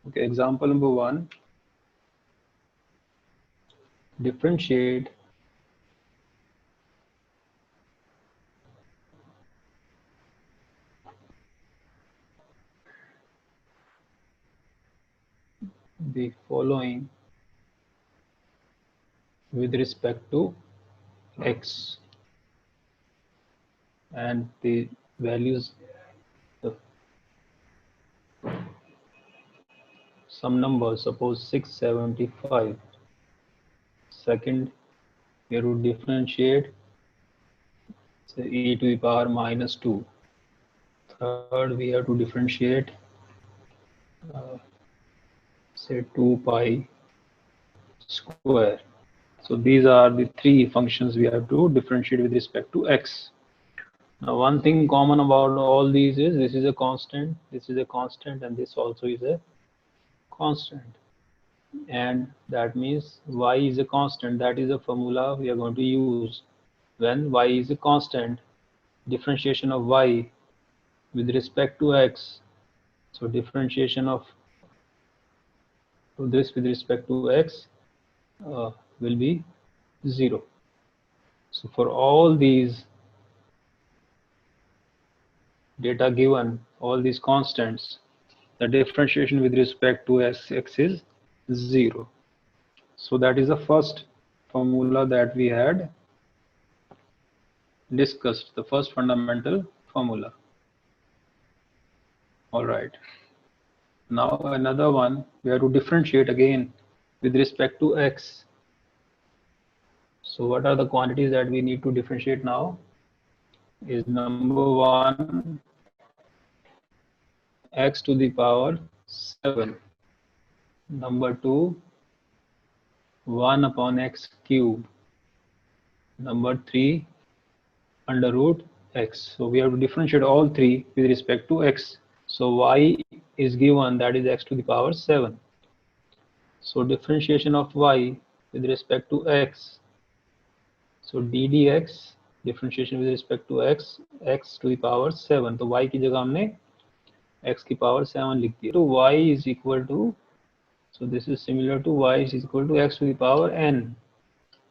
Okay, example number 1, differentiate the following with respect to x, and the values, the some numbers, suppose 675. Second, we have to differentiate, say, e to the power minus 2. Third, we have to differentiate, say, 2 pi square. So these are the three functions we have to differentiate with respect to x. Now, one thing common about all these is this is a constant, this is a constant, and this also is a constant. And that means y is a constant. That is a formula we are going to use when y is a constant. Differentiation of y with respect to x. So differentiation of this with respect to x will be 0. So for all these data given, all these constants, the differentiation with respect to x is 0. So that is the first formula that we had discussed, the first fundamental formula. All right. Now another one, we have to differentiate again with respect to x. So what are the quantities that we need to differentiate now? Is number 1, x to the power 7. Number 2, 1 upon x cube. Number 3, under root x. So we have to differentiate all three with respect to x. So y is given, that is x to the power 7. So differentiation of y with respect to x. So d dx, differentiation with respect to x, x to the power 7. तो y की जगह हमने x की power 7 लिख दी. So y is equal to, so this is similar to y is equal to x to the power n.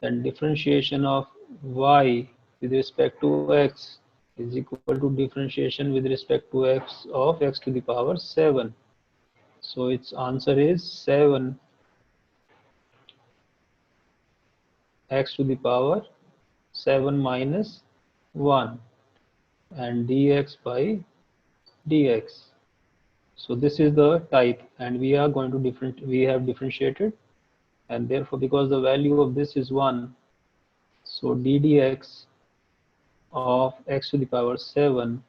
Then differentiation of y with respect to x is equal to differentiation with respect to x of x to the power 7. So its answer is 7 x to the power 7 minus 1 and dx by dx. So this is the type, and we are going to we have differentiated, and therefore because the value of this is 1, so d dx of x to the power 7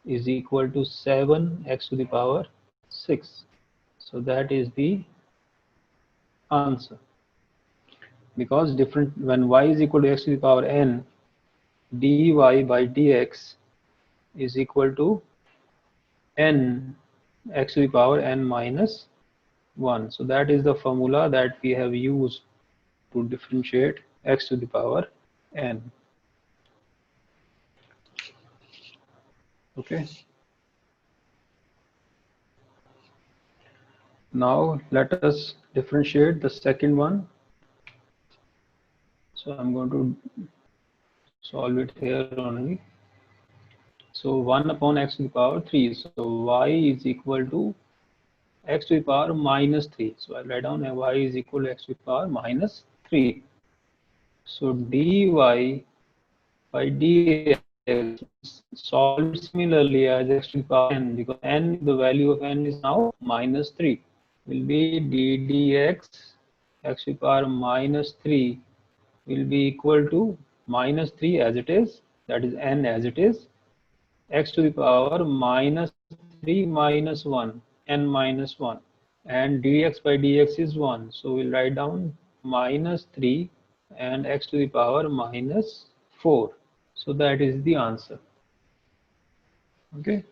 is equal to 7 x to the power 6. So that is the answer. Because different, when y is equal to x to the power n, dy by dx is equal to n x to the power n minus 1. So that is the formula that we have used to differentiate x to the power n. Okay. Now let us differentiate the second one. So I'm going to solve it here only. So 1 upon x to the power 3. So y is equal to x to the power minus 3. So I'll write down y is equal to x to the power minus 3. So dy by dx solved similarly as x to the power n, because n, the value of n is now minus 3, will be d dx x to the power minus 3 will be equal to minus 3 as it is, that is n as it is, x to the power minus 3 minus 1, n minus 1, and dx by dx is 1. So we'll write down minus 3 and x to the power minus 4. So that is the answer. Okay.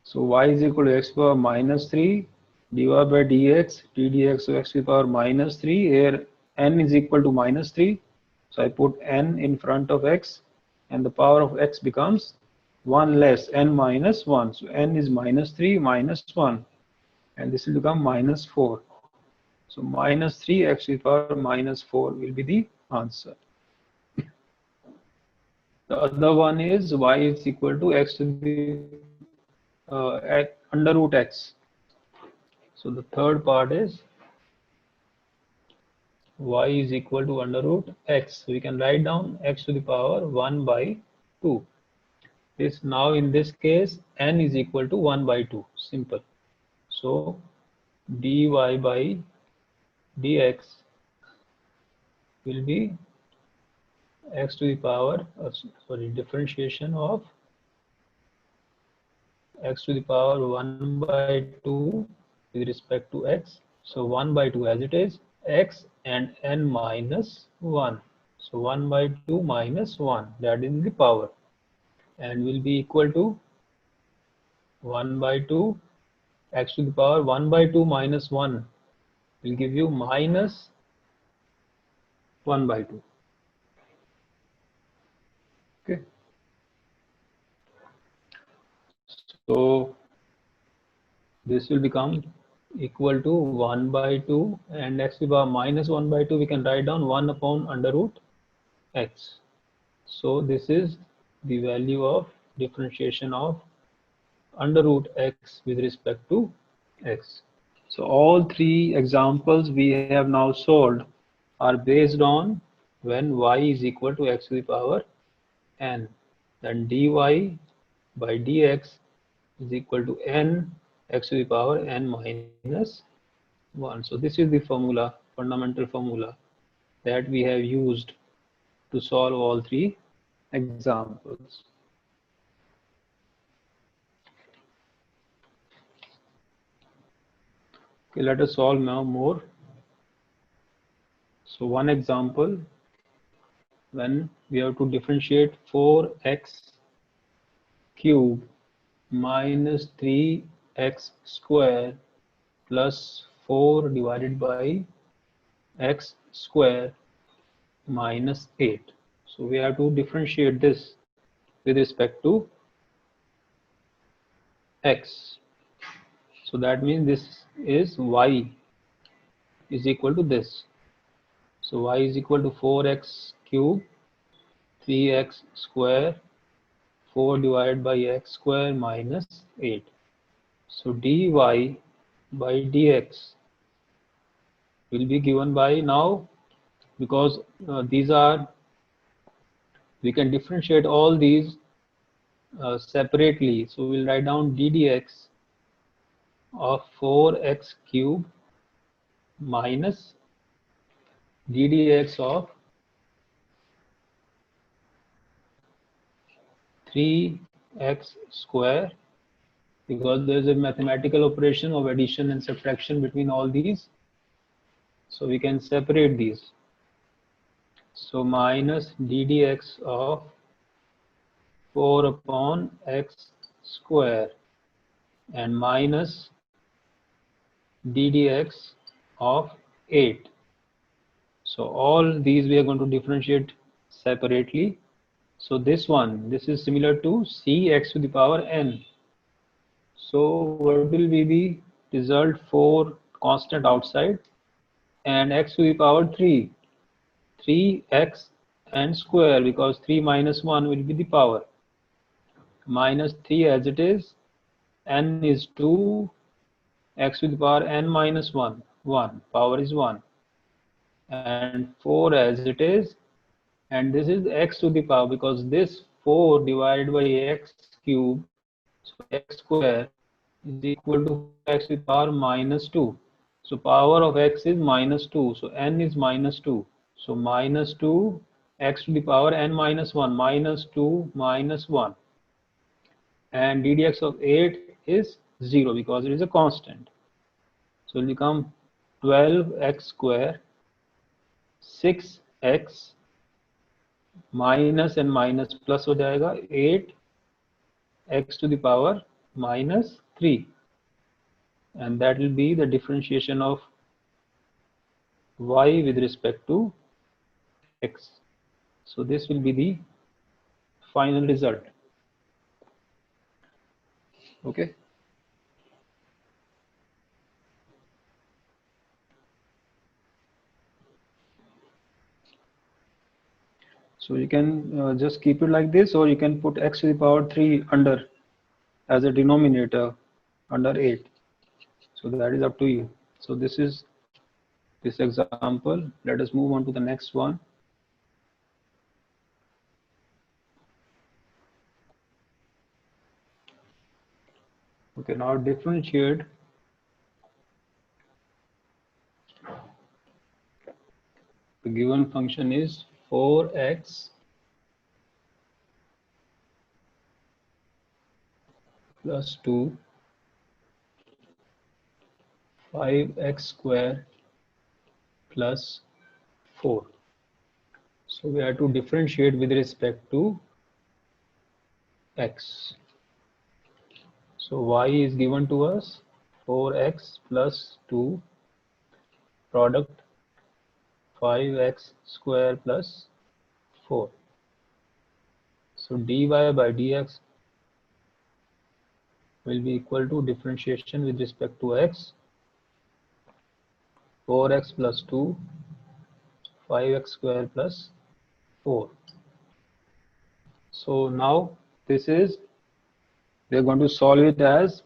So y is equal to x to the power minus 3 dy by dx, ddx of x to the power minus 3. Here n is equal to minus 3. So I put n in front of x, and the power of x becomes 1 less, n minus 1. So n is minus 3 minus 1, and this will become minus 4. So minus 3 x to the power minus 4 will be the answer. The other one is y is equal to x to the under root x. So the third part is y is equal to under root x. So we can write down x to the power 1 by 2. This now in this case n is equal to 1 by 2. Simple. So dy by dx will be x to the power differentiation of x to the power 1 by 2 with respect to x. So 1 by 2 as it is, x and n minus 1. So 1 by 2 minus 1, that is the power, and will be equal to 1 by 2 x to the power 1 by 2 minus 1 will give you minus 1 by 2. Okay. So this will become equal to 1 by 2, and x to the power minus 1 by 2 we can write down 1 upon under root x. So this is the value of differentiation of under root x with respect to x. So all three examples we have now solved are based on when y is equal to x to the power n, then dy by dx is equal to n x to the power n minus 1. So this is the formula, fundamental formula that we have used to solve all three examples. Okay, let us solve now more. So one example, when we have to differentiate 4x cube minus 3x square plus 4 divided by x square minus 8. So we have to differentiate this with respect to x. So that means this is y is equal to this. So y is equal to 4x cube 3x square 4 divided by x square minus 8. So dy by dx will be given by, now because these are, we can differentiate all these separately. So we'll write down ddx of 4x cube minus ddx of 3x square, because there is a mathematical operation of addition and subtraction between all these. So we can separate these. So minus ddx of 4 upon x square and minus ddx of 8. So all these we are going to differentiate separately. So this one, this is similar to cx to the power n. So what will be the result for constant outside, and x to the power 3, 3x and square, because 3 minus 1 will be the power, minus 3 as it is, n is 2, x to the power n minus 1, 1, power is 1, and 4 as it is, and this is x to the power, because this 4 divided by x cube, so x square is equal to x to the power minus 2. So power of x is minus 2, so n is minus 2. So minus 2 x to the power n minus 1, minus 2 minus 1. And ddx of 8 is 0 because it is a constant. So it will become 12x square 6x minus and minus plus हो जाएगा 8x to the power minus 3, and that will be the differentiation of y with respect to x. So this will be the final result. Okay. So you can just keep it like this, or you can put x to the power 3 under as a denominator under 8. So that is up to you. So this is this example. Let us move on to the next one. Okay, now differentiate the given function is 4x plus 2, 5x square plus 4. So we have to differentiate with respect to x. So y is given to us 4x plus 2 product 5x square plus 4. So dy by dx will be equal to differentiation with respect to x, 4x plus 2, 5x square plus 4. So now this is, we are going to solve it as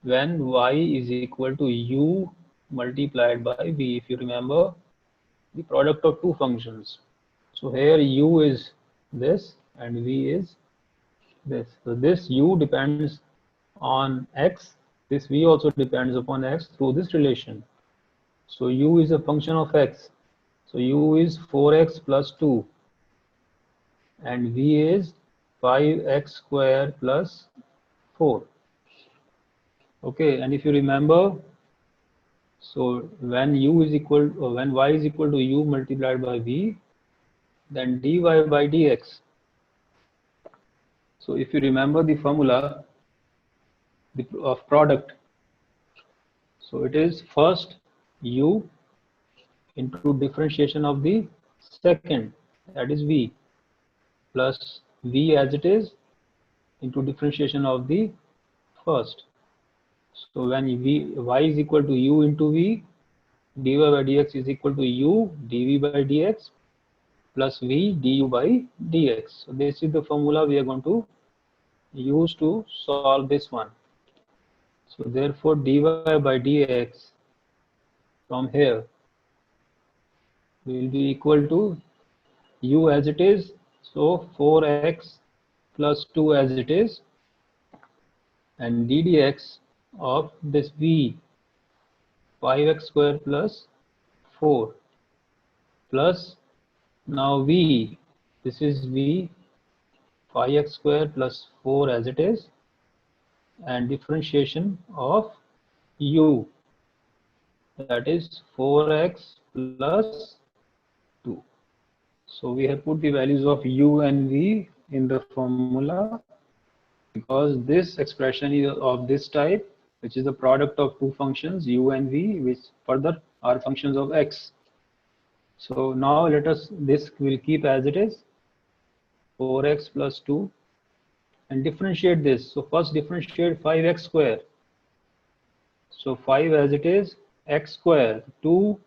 when y is equal to u multiplied by v. If you remember the product of two functions. So here u is this and v is this. So this u depends on x, this v also depends upon x through this relation. So u is a function of x. So u is 4x plus 2 and v is 5x square plus 4. Okay, and if you remember, so when u is equal, when y is equal to u multiplied by v, then dy by dx. So if you remember the formula of product, so it is first u into differentiation of the second, that is v, plus v as it is into differentiation of the first. So when y is equal to u into v, dy by dx is equal to u dv by dx plus v du by dx. So this is the formula we are going to use to solve this one. So therefore dy by dx from here will be equal to u as it is, so 4x plus 2 as it is, and ddx of this v 5x square plus 4 plus now v, this is v 5x square plus 4 as it is, and differentiation of u, that is 4x plus 2. So we have put the values of u and v in the formula because this expression is of this type, which is the product of two functions u and v, which further are functions of x. So now let us, this will keep as it is, 4x plus 2, and differentiate this. So first differentiate 5x square. So 5 as it is, x square 2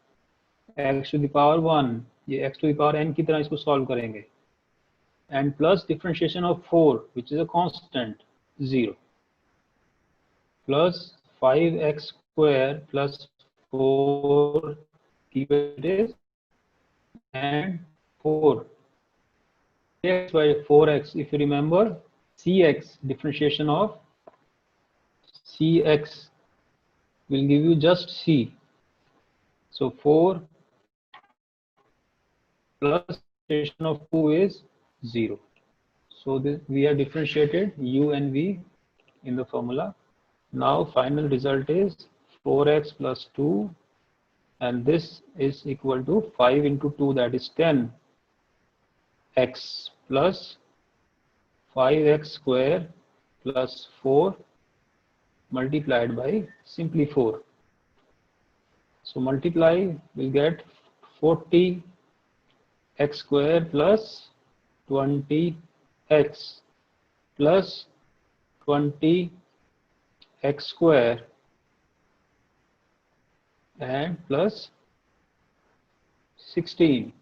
x to the power 1, ये x to the power n की तरह इसको solve करेंगे, and plus differentiation of 4 which is a constant 0 plus 5x square plus 4 keep it is, and 4 x by 4x, if you remember cx, differentiation of cx will give you just c. So 4 plus differentiation of 2 is 0. So this, we have differentiated u and v in the formula. Now final result is 4x plus 2, and this is equal to 5 into 2, that is 10 x plus 5x square plus 4 multiplied by simply 4. So multiply, we'll get 40 x square plus 20 x plus 20 x square and plus 16.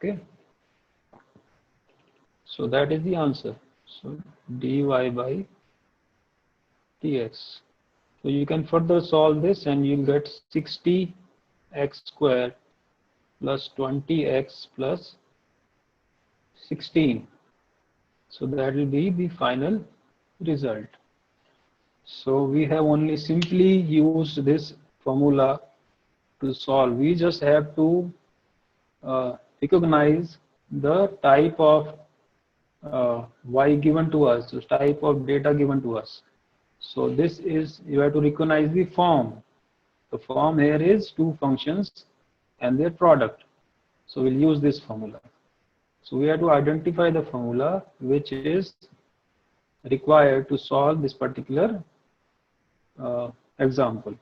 Okay. So that is the answer. So dy by dx. So you can further solve this and you'll get 60x squared plus 20x plus 16. So that will be the final result. So we have only simply used this formula to solve. We just have to recognize the type of y given to us, the type of data given to us. So this is, you have to recognize the form. The form here is two functions and their product. So we'll use this formula. So we have to identify the formula which is required to solve this particular example.